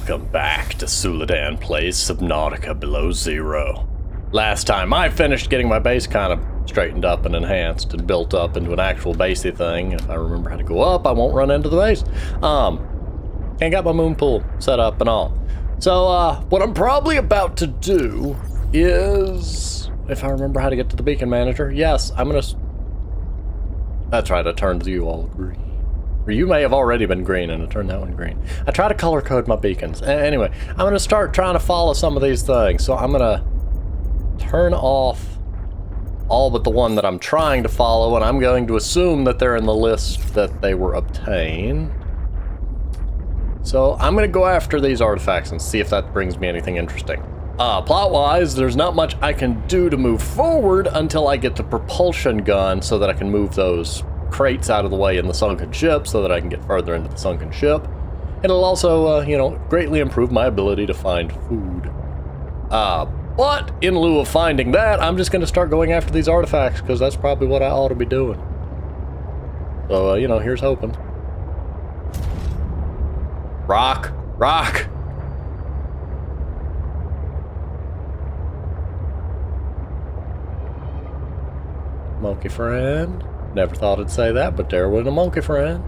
Welcome back to Suladan Plays Subnautica Below Zero. Last time I finished getting my base kind of straightened up and enhanced and built up into an actual basey thing. If I remember how to go up, I won't run into the base. And got my moon pool set up and all. So, what I'm probably about to do is, if I remember how to get to the beacon manager, yes, I'm gonna... That's right, I turned you all green. Or you may have already been green and I turned that one green. I try to color code my beacons. Anyway, I'm gonna start trying to follow some of these things. So I'm gonna turn off all but the one that I'm trying to follow, and I'm going to assume that they're in the list that they were obtained. So I'm gonna go after these artifacts and see if that brings me anything interesting. Plot-wise, there's not much I can do to move forward until I get the propulsion gun so that I can move those crates out of the way in the sunken ship so that I can get further into the sunken ship. It'll also, you know, greatly improve my ability to find food. But in lieu of finding that, I'm just gonna start going after these artifacts because that's probably what I ought to be doing. So, you know, here's hoping. Rock! Rock! Monkey friend. Never thought I'd say that, but there went a monkey friend.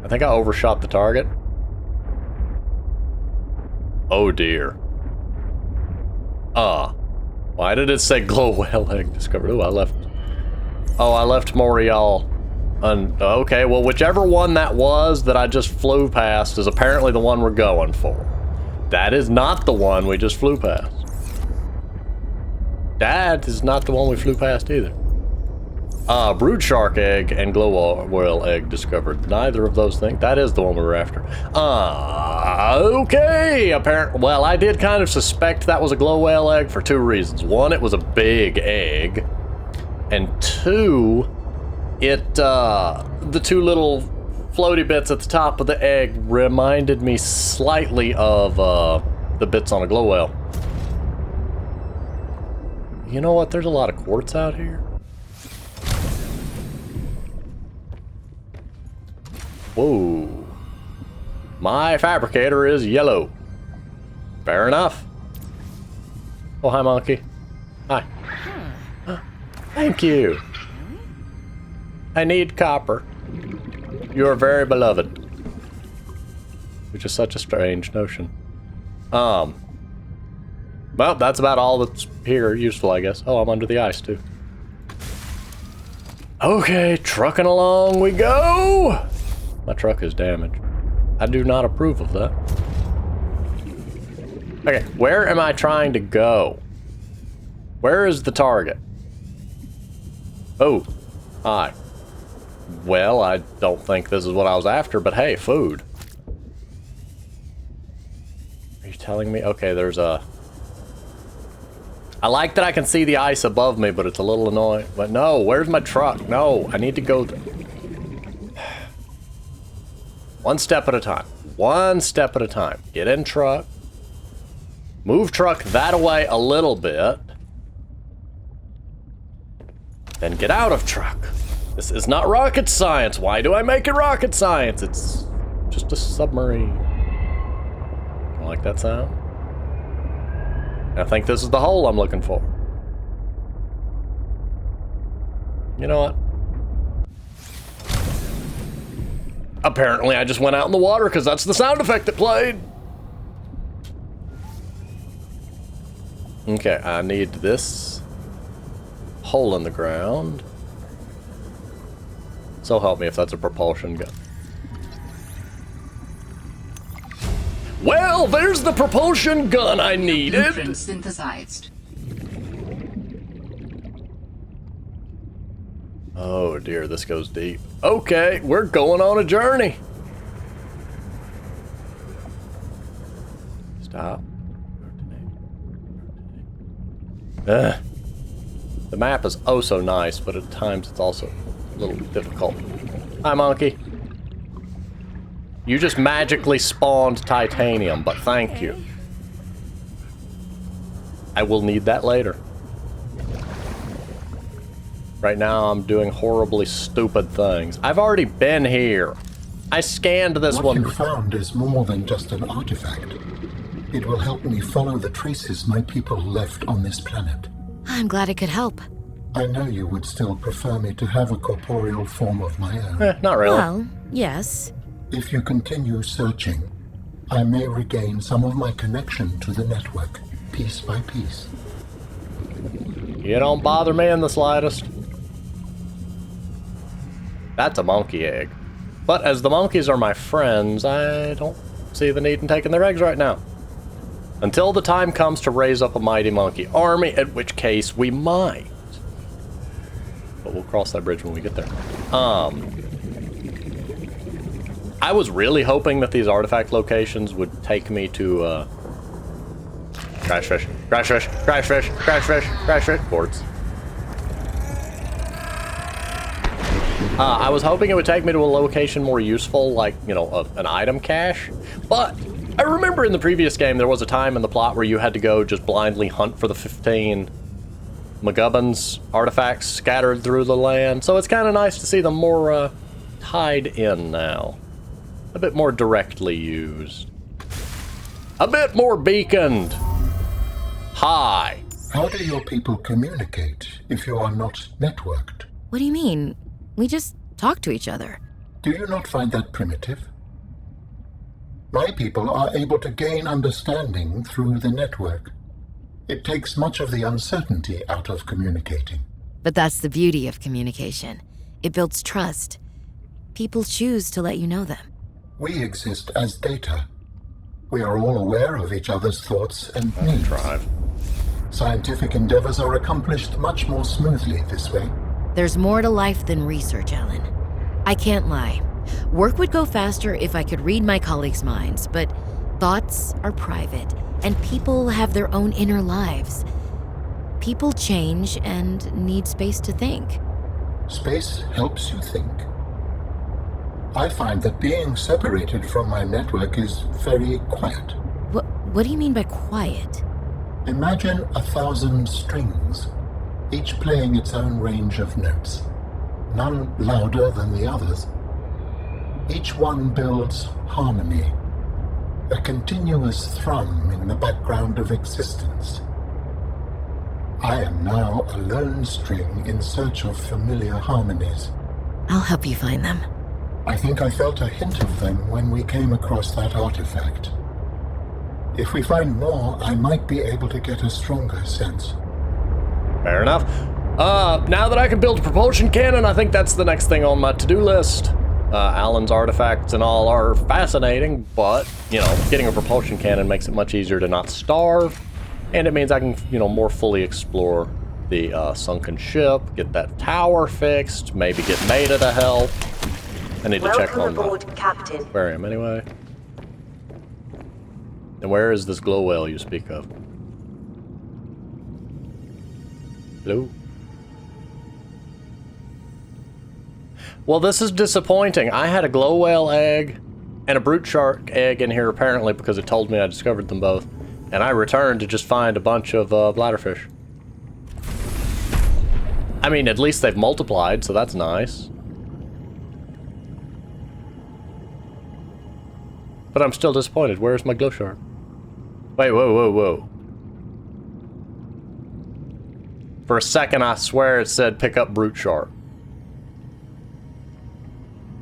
I think I overshot the target. Oh dear. Why did it say glow whale egg discovered? Oh, I left more of y'all. Okay, well, whichever one that was that I just flew past is apparently the one we're going for. That is not the one we just flew past. That is not the one we flew past either. Brood shark egg and glow whale egg discovered. Neither of those things. That is the one we were after. Okay. Apparently, well, I did kind of suspect that was a glow whale egg for two reasons. One, it was a big egg. And two, the two little floaty bits at the top of the egg reminded me slightly of, the bits on a glow whale. You know what? There's a lot of quartz out here. Whoa. My fabricator is yellow. Fair enough. Oh, hi, monkey. Hi. Thank you. I need copper. You are very beloved. Which is such a strange notion. Well, that's about all that's here useful, I guess. Oh, I'm under the ice, too. Okay, trucking along we go! My truck is damaged. I do not approve of that. Okay, where am I trying to go? Where is the target? Oh, hi. Well, I don't think this is what I was after, but hey, food. Are you telling me? Okay, there's a... I like that I can see the ice above me, but it's a little annoying. But no, where's my truck? No, I need to go... One step at a time. One step at a time. Get in truck. Move truck that away a little bit. Then get out of truck. This is not rocket science. Why do I make it rocket science? It's just a submarine. You like that sound? I think this is the hole I'm looking for. You know what? Apparently I just went out in the water because that's the sound effect that played. Okay, I need this hole in the ground. So help me if that's a propulsion gun. Well, there's the propulsion gun I needed. Blueprint synthesized. Oh dear, this goes deep. Okay, we're going on a journey. Stop. The map is oh so nice, but at times it's also a little difficult. Hi, monkey. You just magically spawned titanium, but thank you. I will need that later. Right now, I'm doing horribly stupid things. I've already been here. I scanned this What one. you found is more than just an artifact. It will help me follow the traces my people left on this planet. I'm glad it could help. I know you would still prefer me to have a corporeal form of my own. Not really. Well, yes. If you continue searching, I may regain some of my connection to the network, piece by piece. You don't bother me in the slightest. That's a monkey egg. But as the monkeys are my friends, I don't see the need in taking their eggs right now. Until the time comes to raise up a mighty monkey army, at which case we might. But we'll cross that bridge when we get there. I was really hoping that these artifact locations would take me to, crash fish, crash fish, crash fish, crash fish, crash fish, boards. I was hoping it would take me to a location more useful, like, you know, an item cache. But I remember in the previous game there was a time in the plot where you had to go just blindly hunt for the 15 McGubbins artifacts scattered through the land. So it's kind of nice to see them more tied in now. A bit more directly used. A bit more beaconed. Hi. How do your people communicate if you are not networked? What do you mean? We just talk to each other. Do you not find that primitive? My people are able to gain understanding through the network. It takes much of the uncertainty out of communicating. But that's the beauty of communication. It builds trust. People choose to let you know them. We exist as data. We are all aware of each other's thoughts and needs. Drive. Scientific endeavors are accomplished much more smoothly this way. There's more to life than research, Alan. I can't lie. Work would go faster if I could read my colleagues' minds, but thoughts are private, and people have their own inner lives. People change and need space to think. Space helps you think. I find that being separated from my network is very quiet. What do you mean by quiet? Imagine 1,000 strings, each playing its own range of notes, none louder than the others. Each one builds harmony, a continuous thrum in the background of existence. I am now a lone string in search of familiar harmonies. I'll help you find them. I think I felt a hint of them when we came across that artifact. If we find more, I might be able to get a stronger sense. Fair enough. Now that I can build a propulsion cannon, I think that's the next thing on my to-do list. Alan's artifacts and all are fascinating, but, you know, getting a propulsion cannon makes it much easier to not starve, and it means I can, you know, more fully explore the sunken ship, get that tower fixed, maybe get Maida to help. I need to check on aboard, Captain. where I am anyway. And where is this glow whale you speak of? Hello? Well, this is disappointing. I had a glow whale egg and a brute shark egg in here apparently because it told me I discovered them both. And I returned to just find a bunch of bladderfish. I mean, at least they've multiplied, so that's nice. But I'm still disappointed. Where's my glow shark? Wait, whoa. For a second, I swear it said pick up brute shark.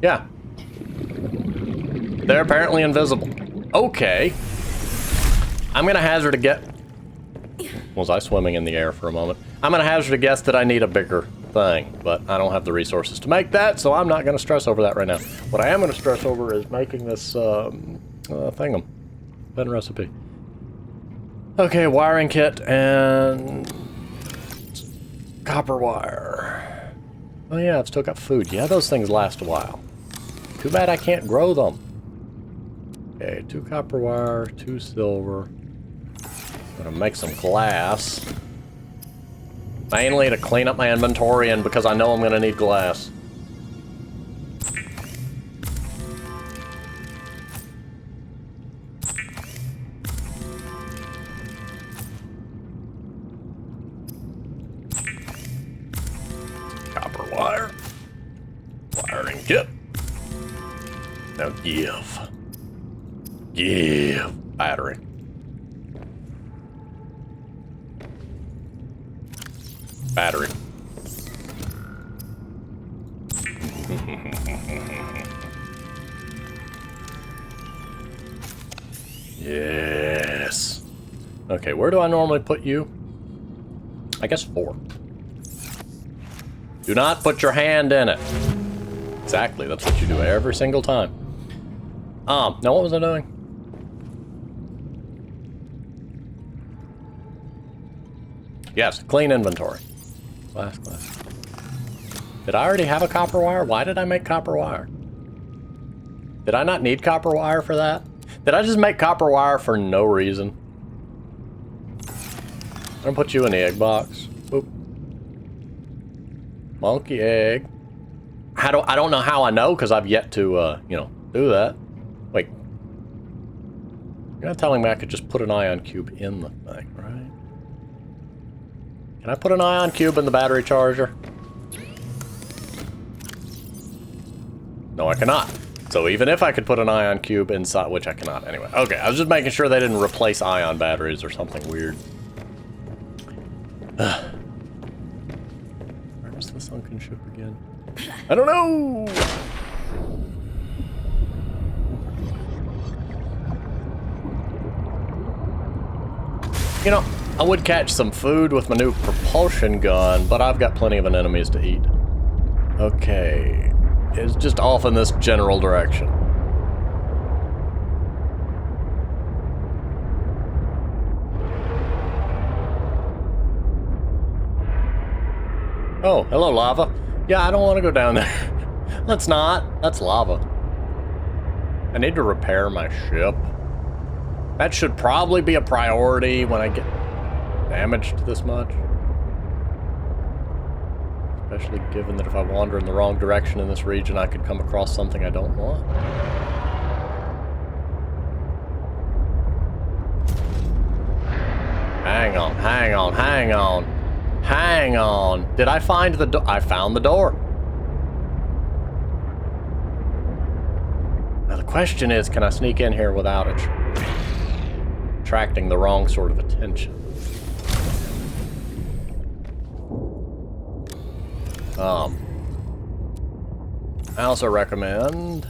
Yeah. They're apparently invisible. Okay. I'm gonna hazard a guess. Was I swimming in the air for a moment? I'm gonna hazard a guess that I need a bigger thing, but I don't have the resources to make that, so I'm not gonna stress over that right now. What I am gonna stress over is making this thingam. Pen recipe. Okay, wiring kit and copper wire. Oh yeah, I've still got food. Yeah, those things last a while. Too bad I can't grow them. Okay, 2 copper wire, 2 silver. I'm gonna make some glass. Mainly to clean up my inventory and because I know I'm gonna need glass. Copper wire. Wiring kit. Now give. Give. Battery. Battery. Yes. Okay, where do I normally put you? I guess 4. Do not put your hand in it. Exactly, that's what you do every single time. Now what was I doing? Yes, clean inventory. Glass. Did I already have a copper wire? Why did I make copper wire? Did I not need copper wire for that? Did I just make copper wire for no reason? I'm gonna put you in the egg box. Boop. Monkey egg. I don't know how I know, because I've yet to, you know, do that. Wait. You're not telling me I could just put an ion cube in the thing, right? Can I put an ion cube in the battery charger? No, I cannot. So even if I could put an ion cube inside, which I cannot anyway. Okay, I was just making sure they didn't replace ion batteries or something weird. Where was the sunken ship again? I don't know! You know, I would catch some food with my new propulsion gun, but I've got plenty of anemones to eat. Okay. It's just off in this general direction. Oh, hello, lava. Yeah, I don't want to go down there. Let's not. That's lava. I need to repair my ship. That should probably be a priority when I get damaged this much. Especially given that if I wander in the wrong direction in this region, I could come across something I don't want. Hang on, hang on, hang on. Hang on. Did I find the door? I found the door. Now the question is, can I sneak in here without attracting the wrong sort of attention? I also recommend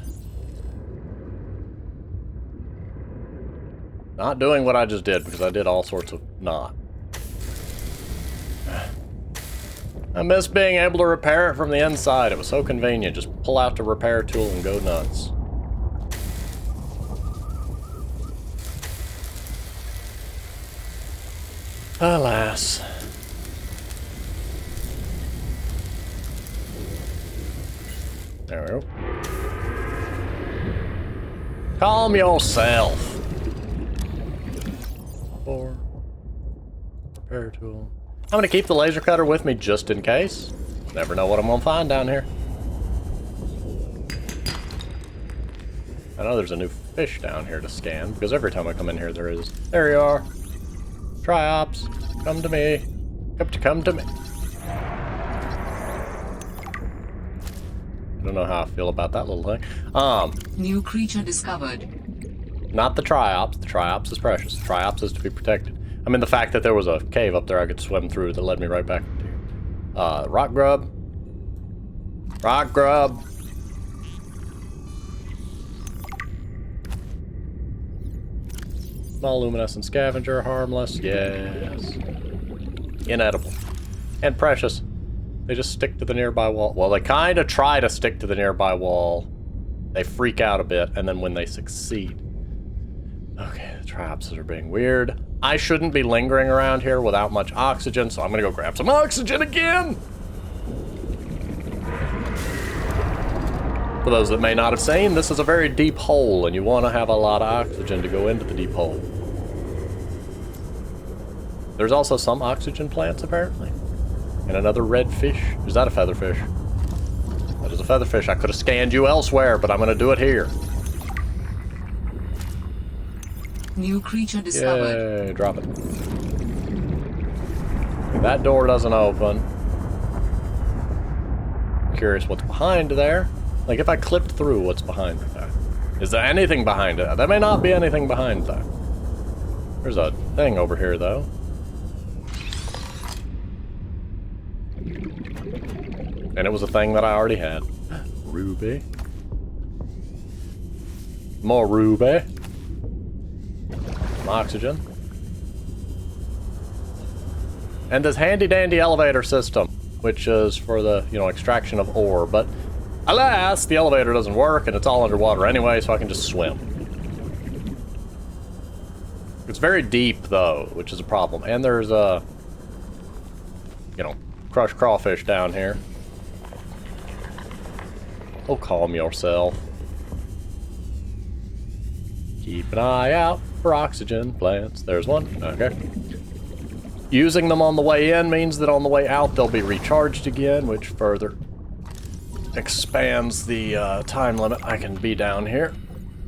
not doing what I just did, because I did all sorts of not. I miss being able to repair it from the inside. It was so convenient. Just pull out the repair tool and go nuts. Alas. There we go. Calm yourself. 4. Repair tool. I'm gonna keep the laser cutter with me just in case. Never know what I'm gonna find down here. I know there's a new fish down here to scan, because every time I come in here there is. There you are. Triops, come to me. Come to me. I don't know how I feel about that little thing. New creature discovered. Not the Triops. The Triops is precious. The Triops is to be protected. I mean, the fact that there was a cave up there I could swim through that led me right back to rock grub. Rock grub. Small luminescent scavenger, harmless. Yes. Inedible. And precious. They just stick to the nearby wall. Well, they kind of try to stick to the nearby wall. They freak out a bit, and then when they succeed. Okay, the Triops are being weird. I shouldn't be lingering around here without much oxygen, so I'm gonna go grab some oxygen again! For those that may not have seen, this is a very deep hole, and you want to have a lot of oxygen to go into the deep hole. There's also some oxygen plants, apparently. And another red fish. Is that a featherfish? That is a featherfish. I could have scanned you elsewhere, but I'm going to do it here. New creature discovered. Yay, drop it. That door doesn't open. Curious what's behind there. Like, if I clipped through, what's behind there? Is there anything behind it? There may not be anything behind that. There's a thing over here, though. And it was a thing that I already had. Ruby. More ruby. Some oxygen. And this handy-dandy elevator system, which is for the, you know, extraction of ore. But alas, the elevator doesn't work, and it's all underwater anyway, so I can just swim. It's very deep, though, which is a problem. And there's a, you know, Crush Crawfish down here. Oh, calm yourself. Keep an eye out for oxygen plants. There's one. Okay. Using them on the way in means that on the way out they'll be recharged again, which further expands the time limit I can be down here.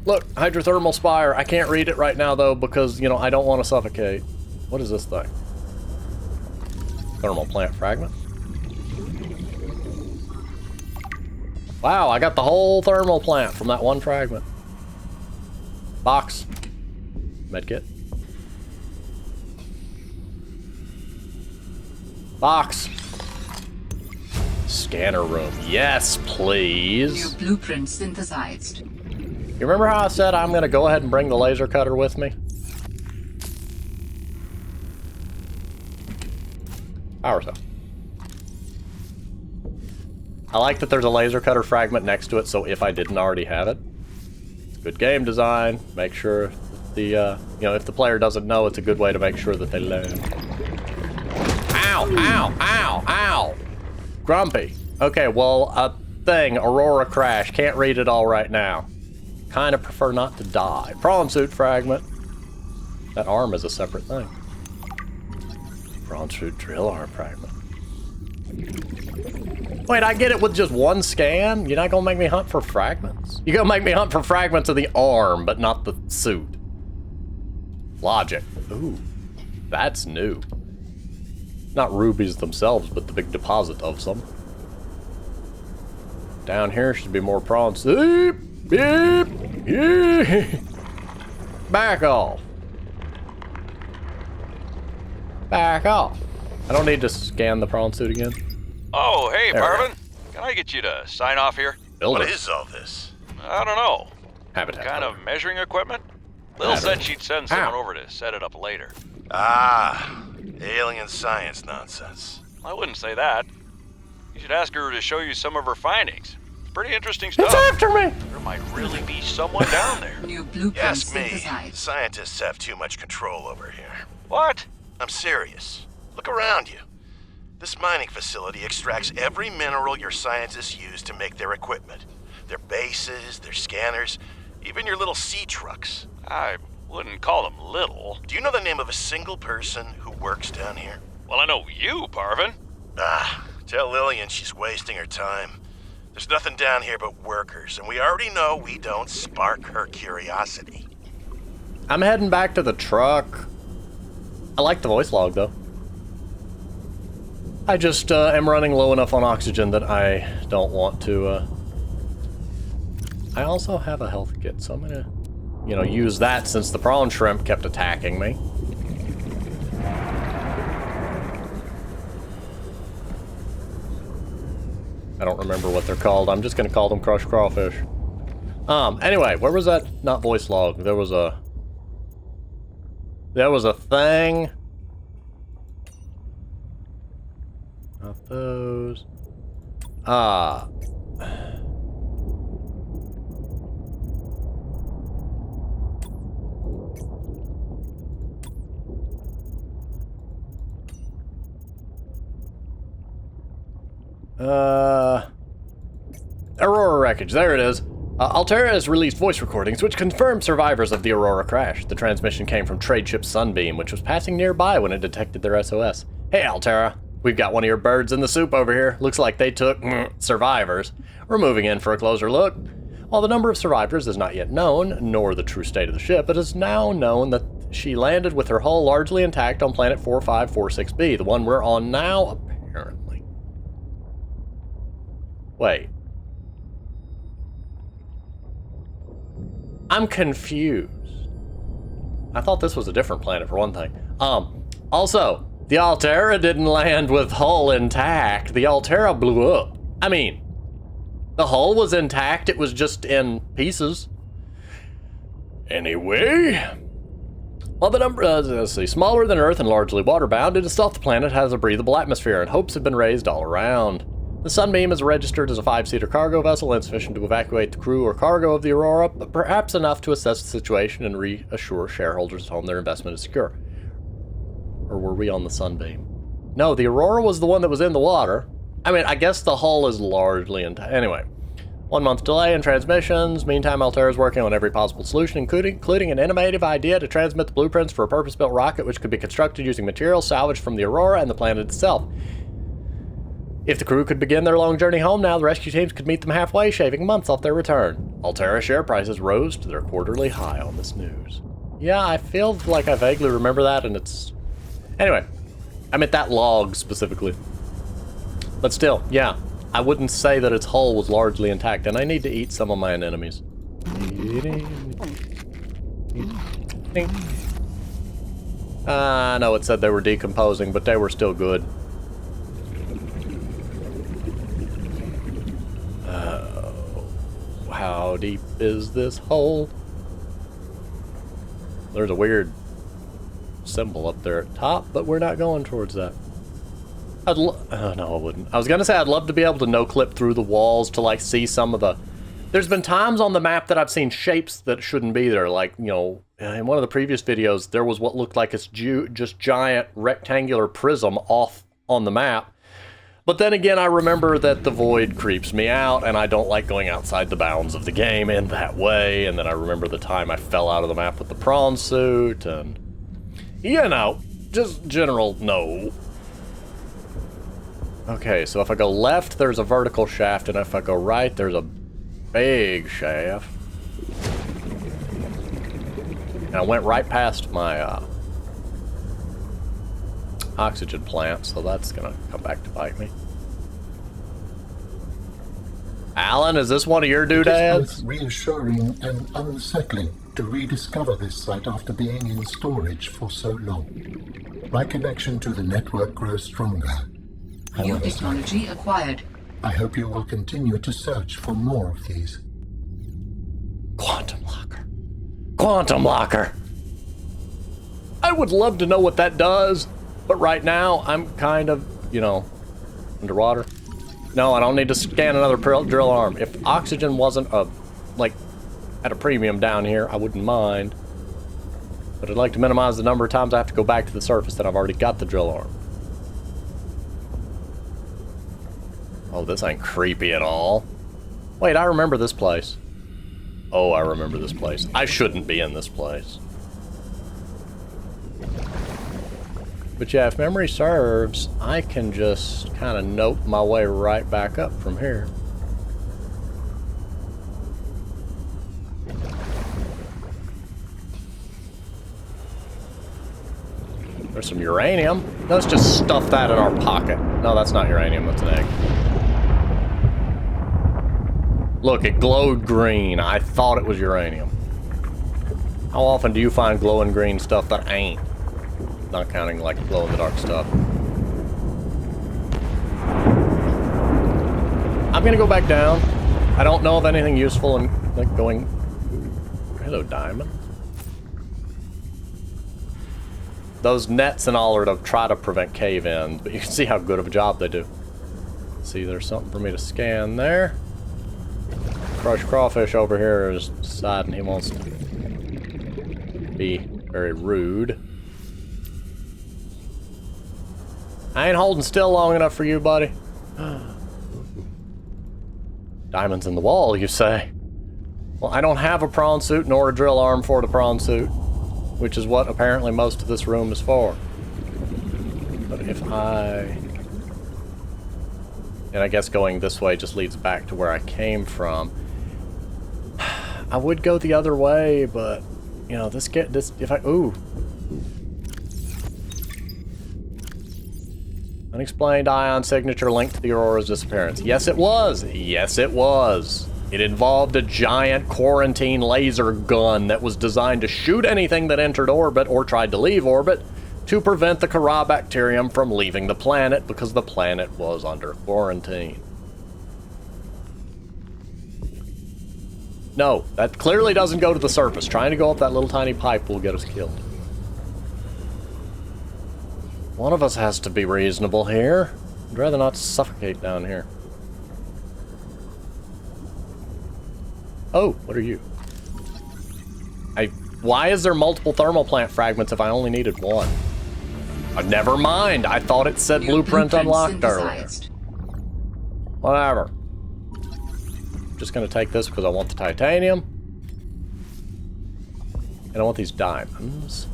Look, hydrothermal spire. I can't read it right now, though, because, you know, I don't want to suffocate. What is this thing? Thermal plant fragment. Wow, I got the whole thermal plant from that one fragment. Box. Medkit. Box. Scanner room. Yes, please. New blueprint synthesized. You remember how I said I'm gonna go ahead and bring the laser cutter with me? Power cell. I like that there's a laser cutter fragment next to it, so if I didn't already have it. It's good game design. Make sure the, you know, if the player doesn't know, it's a good way to make sure that they learn. Ow, ow, ow, ow. Grumpy. Okay, well, a thing, Aurora Crash. Can't read it all right now. Kind of prefer not to die. Prawn Suit fragment. That arm is a separate thing. Prawn Suit drill arm fragment. Wait, I get it with just one scan? You're not gonna make me hunt for fragments? You're gonna make me hunt for fragments of the arm, but not the suit. Logic. Ooh, that's new. Not rubies themselves, but the big deposit of some. Down here should be more prawn soup. Beep, yeah. Back off. Back off. I don't need to scan the prawn suit again. Oh, hey, There we go. Marvin. Can I get you to sign off here? Builder. What is all this? I don't know. Habitat. Kind of measuring equipment? Lil said she'd send someone over to set it up later. Ah, alien science nonsense. I wouldn't say that. You should ask her to show you some of her findings. It's pretty interesting stuff. It's after me! There might really be someone down there. New blueprint Ask me. synthesized. Scientists have too much control over here. What? I'm serious. Look around you. This mining facility extracts every mineral your scientists use to make their equipment. Their bases, their scanners, even your little sea trucks. I wouldn't call them little. Do you know the name of a single person who works down here? Well, I know you, Parvin. Ah, tell Lillian she's wasting her time. There's nothing down here but workers, and we already know we don't spark her curiosity. I'm heading back to the truck. I like the voice log, though. I just am running low enough on oxygen that I don't want to, I also have a health kit, so I'm gonna, you know, use that since the prawn shrimp kept attacking me. I don't remember what they're called. I'm just gonna call them Crush Crawfish. Anyway, where was that? Not voice log. There was a thing. Not those. Ah. Aurora wreckage, there it is. Altera has released voice recordings which confirm survivors of the Aurora crash. The transmission came from trade ship Sunbeam, which was passing nearby when it detected their SOS. Hey, Altera. We've got one of your birds in the soup over here. Looks like they took survivors. We're moving in for a closer look. While the number of survivors is not yet known, nor the true state of the ship, it is now known that she landed with her hull largely intact on planet 4546b, the one we're on now, apparently. Wait. I'm confused. I thought this was a different planet for one thing. Also, the Altera didn't land with hull intact. The Altera blew up. I mean, the hull was intact, it was just in pieces. Anyway, while the number, let's see, smaller than Earth and largely water-bound, it itself, the planet has a breathable atmosphere, and hopes have been raised all around. The Sunbeam is registered as a 5-seater cargo vessel, insufficient to evacuate the crew or cargo of the Aurora, but perhaps enough to assess the situation and reassure shareholders at home their investment is secure. Or were we on the Sunbeam? No, the Aurora was the one that was in the water. I mean, I guess the hull is largely intact. Anyway, 1 month delay in transmissions. Meantime, Altera is working on every possible solution, including an innovative idea to transmit the blueprints for a purpose-built rocket which could be constructed using materials salvaged from the Aurora and the planet itself. If the crew could begin their long journey home now, the rescue teams could meet them halfway, shaving months off their return. Altera share prices rose to their quarterly high on this news. Yeah, I feel like I vaguely remember that, and it's... Anyway, I meant that log specifically. But still, yeah, I wouldn't say that its hull was largely intact, and I need to eat some of my anemones. I know it said they were decomposing, but they were still good. How deep is this hole? There's a weird symbol up there at top, but we're not going towards that. No, I wouldn't. I was gonna say I'd love to be able to no-clip through the walls to like see some of the... There's been times on the map that I've seen shapes that shouldn't be there. Like, you know, in one of the previous videos, there was what looked like a just giant rectangular prism off on the map. But then again, I remember that the void creeps me out, and I don't like going outside the bounds of the game in that way. And then I remember the time I fell out of the map with the prawn suit, and... You know, just general no. Okay, so if I go left, there's a vertical shaft, and if I go right, there's a big shaft. And I went right past my oxygen plant, so that's gonna come back to bite me. Alan, is this one of your doodads? It is both reassuring and unsettling to rediscover this site after being in storage for so long. My connection to the network grows stronger. New However, technology acquired. I hope you will continue to search for more of these. Quantum locker. Quantum locker. I would love to know what that does, but right now I'm kind of, you know, underwater. No, I don't need to scan another drill arm. If oxygen wasn't like at a premium down here, I wouldn't mind. But I'd like to minimize the number of times I have to go back to the surface that I've already got the drill arm. Oh, this ain't creepy at all. Wait, I remember this place. Oh, I remember this place. I shouldn't be in this place. But yeah, if memory serves, I can just kind of nope my way right back up from here. There's some uranium. Let's just stuff that in our pocket. No, that's not uranium, that's an egg. Look, it glowed green. I thought it was uranium. How often do you find glowing green stuff that ain't? Not counting like glow-in-the-dark stuff. I'm gonna go back down. I don't know of anything useful in like going... Hello, diamond. Those nets and all are to try to prevent cave-ins, but you can see how good of a job they do. See, there's something for me to scan there. Crush Crawfish over here is deciding he wants to be very rude. I ain't holding still long enough for you, buddy. Diamonds in the wall, you say? Well, I don't have a prawn suit nor a drill arm for the prawn suit, which is what apparently most of this room is for. But if I... And I guess going this way just leads back to where I came from. I would go the other way, but, you know, if I... Ooh. Unexplained ion signature linked to the Aurora's disappearance. Yes, it was. Yes, it was. It involved a giant quarantine laser gun that was designed to shoot anything that entered orbit or tried to leave orbit to prevent the Corabacterium from leaving the planet because the planet was under quarantine. No, that clearly doesn't go to the surface. Trying to go up that little tiny pipe will get us killed. One of us has to be reasonable here. I'd rather not suffocate down here. Oh, what are you? Why is there multiple thermal plant fragments if I only needed one? Never mind. I thought it said blueprint unlocked earlier. Whatever. I'm just gonna take this because I want the titanium. And I want these diamonds.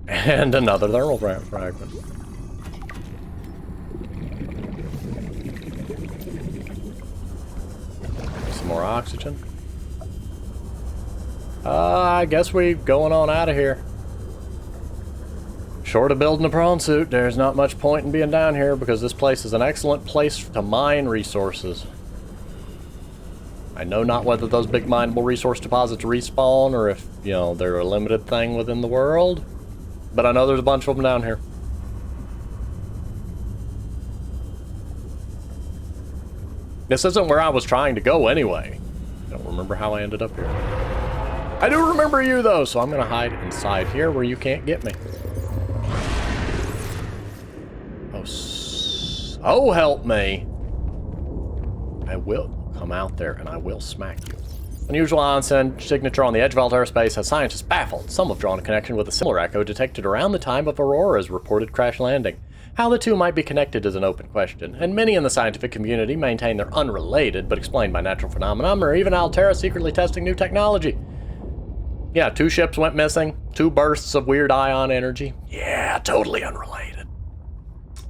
And another thermal fragment. Some more oxygen. I guess we going on out of here. Short of building a prawn suit, there's not much point in being down here because this place is an excellent place to mine resources. I know not whether those big mineable resource deposits respawn or if, you know, they're a limited thing within the world, but I know there's a bunch of them down here. This isn't where I was trying to go anyway. I don't remember how I ended up here. I do remember you though, so I'm gonna hide inside here where you can't get me. Oh, help me. I will come out there and I will smack you. Unusual ion signature on the edge of Altair space has scientists baffled. Some have drawn a connection with a similar echo detected around the time of Aurora's reported crash landing. How the two might be connected is an open question, and many in the scientific community maintain they're unrelated but explained by natural phenomena, or even Altair secretly testing new technology. Yeah, 2 ships went missing, 2 bursts of weird ion energy. Yeah, totally unrelated.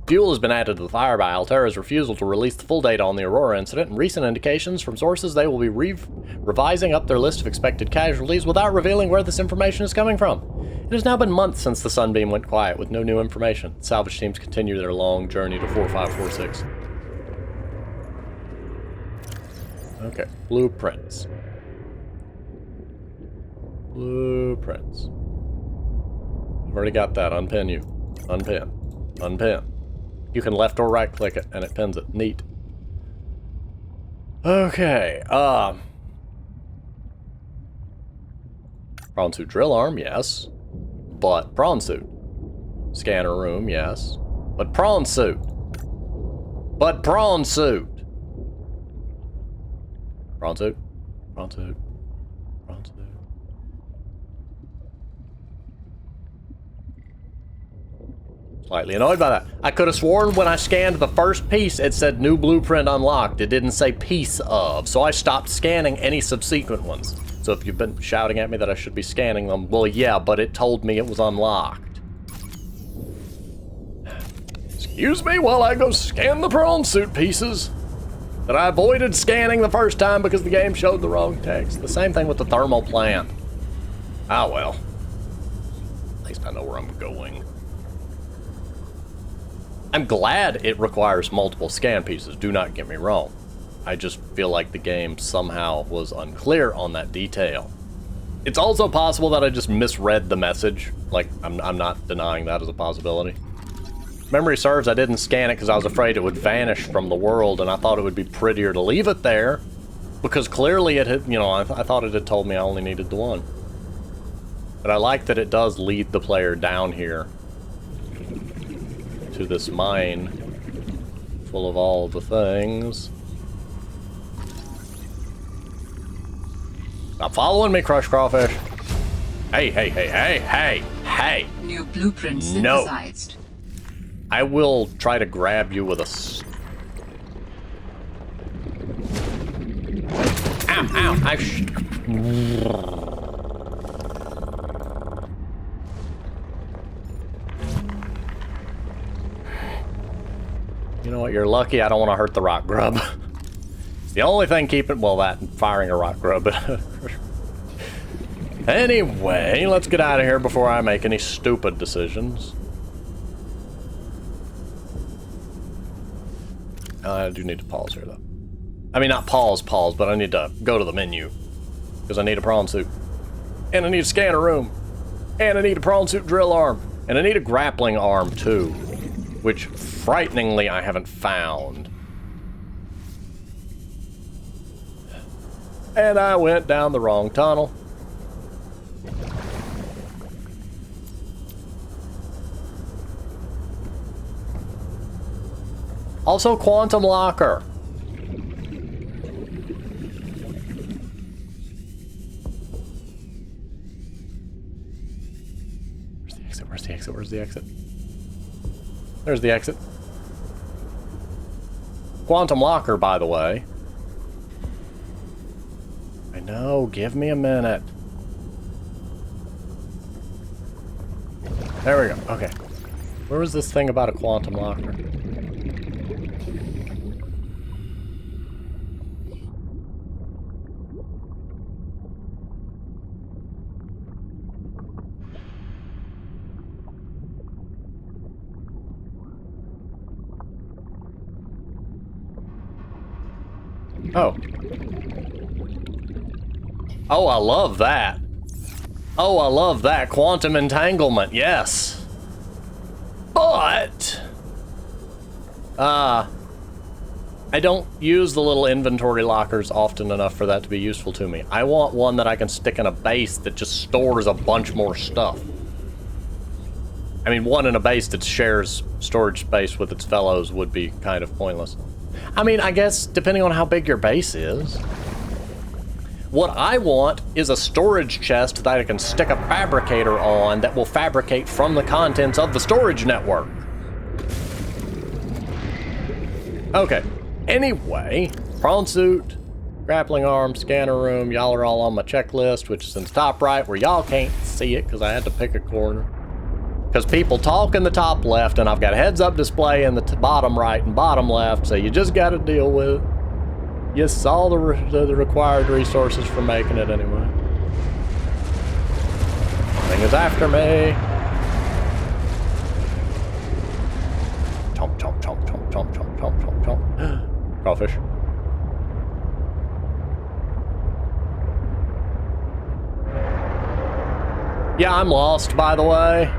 Fuel has been added to the fire by Altair's refusal to release the full data on the Aurora incident, and recent indications from sources they will be revising up their list of expected casualties without revealing where this information is coming from. It has now been months since the Sunbeam went quiet with no new information. Salvage teams continue their long journey to 4546. Okay, blueprints. Blueprints. I've already got that. Unpin you. Unpin. Unpin. You can left or right click it and it pins it. Neat. Okay, Prawn Suit drill arm, yes. But Prawn Suit. Scanner room, yes. But Prawn Suit. But Prawn Suit. Prawn Suit. Prawn Suit. Prawn Suit. Slightly annoyed by that. I could have sworn when I scanned the first piece, it said new blueprint unlocked. It didn't say piece of, so I stopped scanning any subsequent ones. So if you've been shouting at me that I should be scanning them, well, yeah, but it told me it was unlocked. Excuse me while I go scan the prawn suit pieces that I avoided scanning the first time because the game showed the wrong text. The same thing with the thermal plant. Ah, well. At least I know where I'm going. I'm glad it requires multiple scan pieces, do not get me wrong. I just feel like the game somehow was unclear on that detail. It's also possible that I just misread the message. Like, I'm not denying that as a possibility. Memory serves, I didn't scan it because I was afraid it would vanish from the world, and I thought it would be prettier to leave it there. Because clearly it had, you know, I thought it had told me I only needed the one. But I like that it does lead the player down here to this mine full of all the things. Stop following me, Crush Crawfish. Hey, hey, hey, hey, hey, hey. New blueprint synthesized. No. I will try to grab you with a... Ow, ow, You know what, you're lucky I don't want to hurt the rock grub. It's the only thing keeping... Well, that and firing a rock grub. Anyway, let's get out of here before I make any stupid decisions. I do need to pause here, though. I mean, not pause, but I need to go to the menu. Because I need a prawn suit. And I need a scanner room. And I need a prawn suit drill arm. And I need a grappling arm, too. Which, frighteningly, I haven't found. And I went down the wrong tunnel. Also, quantum locker. Where's the exit? Where's the exit? There's the exit. Quantum locker, by the way. I know, give me a minute. There we go, okay. Where was this thing about a quantum locker? Oh. Oh, I love that. Oh, I love that. Quantum entanglement, yes. But... I don't use the little inventory lockers often enough for that to be useful to me. I want one that I can stick in a base that just stores a bunch more stuff. I mean, one in a base that shares storage space with its fellows would be kind of pointless. I mean, I guess, depending on how big your base is. What I want is a storage chest that I can stick a fabricator on that will fabricate from the contents of the storage network. Okay. Anyway, prawn suit, grappling arm, scanner room, y'all are all on my checklist, which is in the top right where y'all can't see it because I had to pick a corner. Because people talk in the top left, and I've got a heads-up display in the bottom right and bottom left, so you just got to deal with it. You saw the required resources for making it anyway. Thing is after me. Chomp, chomp, chomp, chomp, chomp, chomp, chomp, chomp, chomp. Crawfish. Yeah, I'm lost, by the way.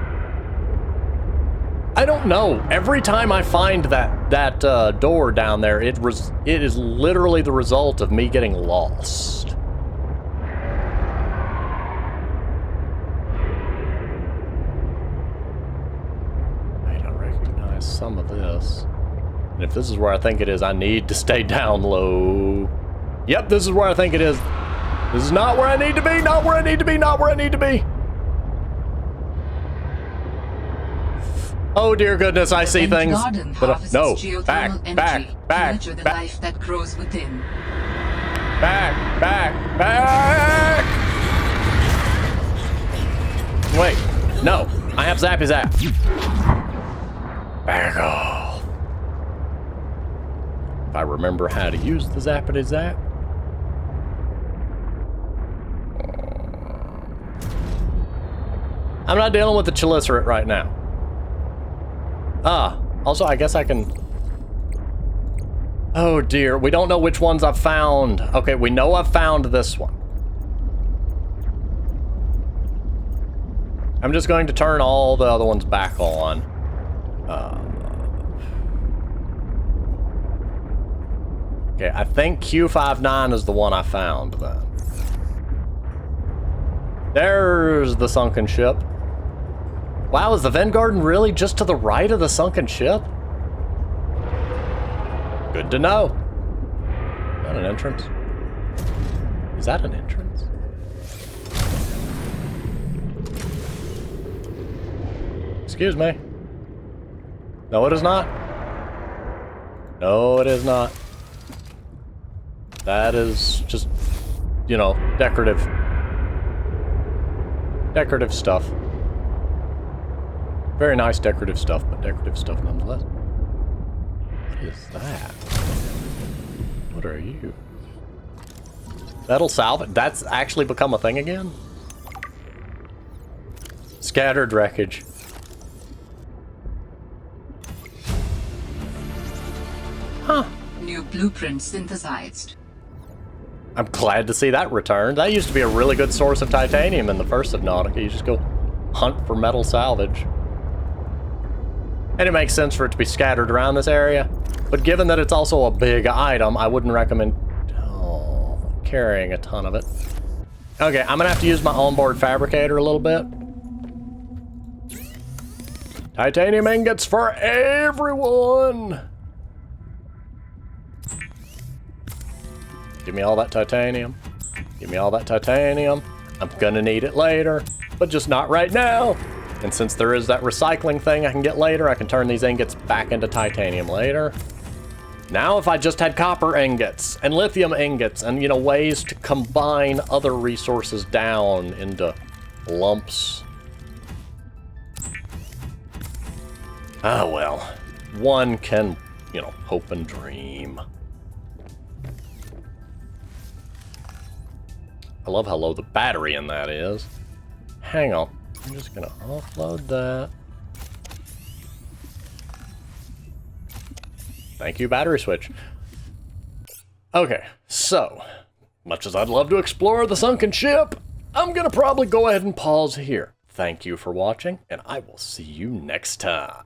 I don't know. Every time I find that door down there, it is literally the result of me getting lost. I don't recognize some of this. And if this is where I think it is, I need to stay down low. Yep, this is where I think it is. This is not where I need to be, not where I need to be, not where I need to be. Oh dear goodness, I see things. But no, back. Life that grows within. Back. Wait, no, I have Zappy Zap. Back off. If I remember how to use the Zappity Zap. I'm not dealing with the Chelicerate right now. Also, I guess I can... Oh dear, we don't know which ones I've found. Okay, we know I've found this one. I'm just going to turn all the other ones back on. Okay, I think Q59 is the one I found then. There's the sunken ship. Wow, is the Ven Garden really just to the right of the sunken ship? Good to know. Is that an entrance? Is that an entrance? Excuse me. No, it is not. No, it is not. That is just, you know, decorative stuff. Very nice decorative stuff, but decorative stuff nonetheless. What is that? What are you? That'll salvage. That's actually become a thing again? Scattered wreckage. Huh. New blueprint synthesized. I'm glad to see that returned. That used to be a really good source of titanium in the first Subnautica. You just go hunt for metal salvage. And it makes sense for it to be scattered around this area. But given that it's also a big item, I wouldn't recommend carrying a ton of it. Okay, I'm gonna have to use my onboard fabricator a little bit. Titanium ingots for everyone! Give me all that titanium. Give me all that titanium. I'm gonna need it later, but just not right now. And since there is that recycling thing I can get later, I can turn these ingots back into titanium later. Now if I just had copper ingots and lithium ingots and, you know, ways to combine other resources down into lumps. Ah, well. One can, you know, hope and dream. I love how low the battery in that is. Hang on. I'm just gonna offload that. Thank you, battery switch. Okay, so, much as I'd love to explore the sunken ship, I'm gonna probably go ahead and pause here. Thank you for watching, and I will see you next time.